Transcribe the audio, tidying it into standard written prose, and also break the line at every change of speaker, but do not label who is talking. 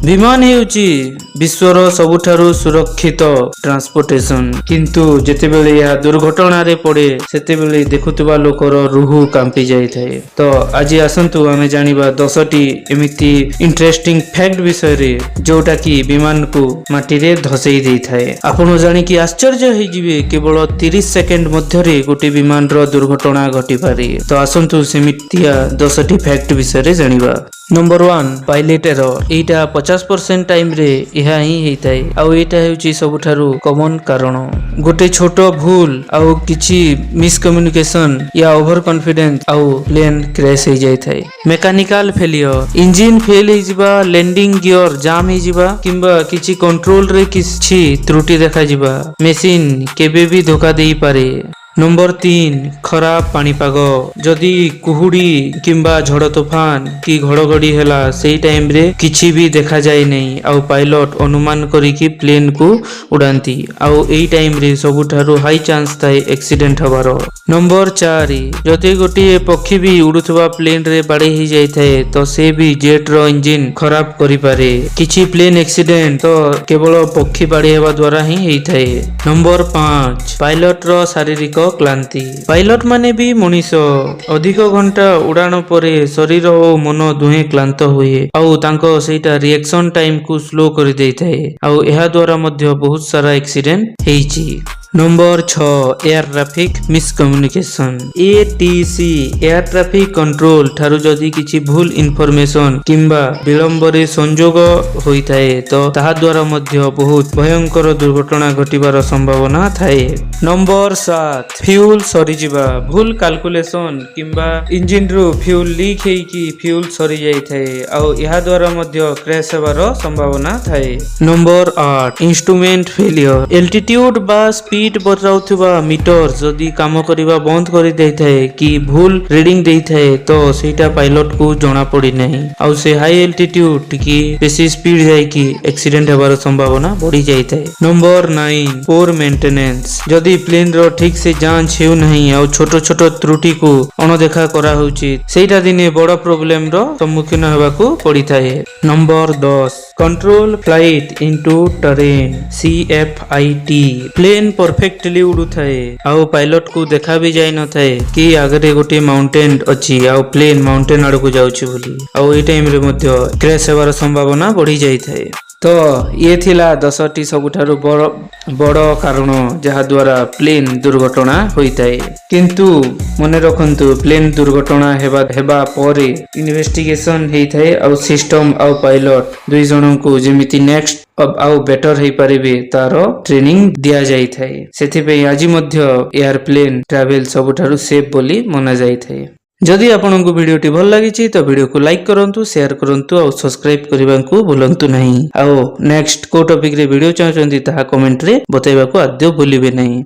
विमान हेउची विश्वर सबुठारु सुरक्षित ट्रांसपोर्टेशन किंतु जेतेबेले या दुर्घटना रे पड़े सेतेबेले देखुतबा लोकर रूह कांपी जाय थाए। तो आज आसंतु आमे जानिबा 10टी एमिति इंटरेस्टिंग फैक्ट विषय रे जोटा की विमान को माटी रे धसई देई थाए। आपण जानि कि आश्चर्य हे जिवे केवल 30 सेकंड मध्य रे गोटे विमान रो दुर्घटना घटी पारे। तो आसंतु सेमितिया 10टी फैक्ट विषय रे जानिबा। Number 1 pilot error. एटा 50% टाइम रे यह ही हेइताए आउ एटा हेउची सबुठारु कॉमन कारण। गोटे छोट भूल आउ किछि मिसकम्युनिकेशन या ओवर कॉन्फिडेंस आउ प्लेन क्रैश हो जाय थाए। मैकेनिकल फेलियर इंजन फेल हो जिबा, लैंडिंग गियर जाम हो जिबा किंबा किछि कंट्रोल रे किछि त्रुटि देखा जिबा। मशीन केबे भी धोखा देई पारे। नंबर 3 खराब पाणीपाग। जदि कुहुड़ी किंबा झड़ तूफान कि घड़घड़ी हेला सेई टाइम रे किछि भी देखा जाय नहीं आउ पायलट अनुमान करिकि प्लेन को उड़ांती आउ एई टाइम रे सबुठारु हाई चांस थाए एक्सीडेंट हबार। नंबर 4 जदि गोटे पक्षी भी उड़ुथबा प्लेन रे बाड़े ही जाय थाए तो से भी जेट रो इंजन खराब करि पारे। किछि प्लेन एक्सीडेंट तो केवल पक्षी बाड़े हेबा द्वारा ही हेई थाए। नंबर 5 पायलट रो शारीरिक क्लांति। पायलट माने भी मनीष अधिक घंटा उड़ान परे शरीर और मन दुहे क्लांत हुए आउ तांको सेटा रिएक्शन टाइम को स्लो कर देई थाए आउ एहा द्वारा मध्य बहुत सारा एक्सीडेंट हेइची। Number 6 air traffic miscommunication. ATC air traffic control ठारू जदि किछि भूल इनफॉरमेशन किंबा विलंब रे संजोग होई थाए तो ताहा द्वारा मध्य बहुत भयंकर दुर्घटना घटिबार संभावना थाए। नंबर 7 फ्यूल सरी जिबा। भूल कैलकुलेशन किंबा इंजन रो फ्यूल लीक हेई कि फ्यूल सरी जाय थाए आउ एहा द्वारा मध्य क्रैश हेबार संभावना थाए। Number 8 instrument failure. एल्टीट्यूड बा स्पीड बताउथबा मीटर जदि काम करिबा बंद करि देई थाए कि भूल रीडिंग देई थाए तो सेटा पायलट को जणा पड़ी नहीं आउ से हाई एल्टीट्यूड कि बेसी स्पीड जाय कि एक्सीडेंट हेबार संभावना बढ़ी जाय थाए। नंबर 9 पोर मेंटेनेंस। जदि प्लेन रो ठीक से जांच हेउ नहीं आउ छोट छोट त्रुटि को अणदेखा करा होउची सेटा दिने बड़ प्रॉब्लम रो सम्मुखीन हेबाकू पड़ी थाए। Number 10 control flight into terrain CFIT। Plane perfectly उड़ू थाए आउ पायलट को देखा भी जाय न थाए कि आगरे गोटे माउंटेन अछि आउ प्लेन माउंटेन आड़ को जाउची बोली आउ ए टाइम रे मध्य क्रैश हेबार संभावना बढ़ी जाय थाए। तो ये थिला 10टी सबुठारु बड़ कारण जहा द्वारा प्लेन दुर्घटना होई थाए। किंतु मने रखंतु प्लेन दुर्घटना हेबा परे इन्वेस्टिगेशन हेई थाए आउ सिस्टम आउ पायलट दुई जणन को जेमिति नेक्स्ट आउ बेटर हेई परिबे तारो ट्रेनिंग दिया जाय थाए। सेथि पे आज मध्य एयरप्लेन ट्रैवल सबुठारु सेफ बोली मना जाय थाए। जदि आपनको वीडियोटी भल लागिछि तो वीडियो को लाइक करंतु, शेयर करंतु और सब्सक्राइब करबांकु भूलंतु नहीं। आउ नेक्स्ट को टॉपिक रे वीडियो चाहचंती ताहा कमेंट रे बतैबाकू आद्य भूलिबे नहीं।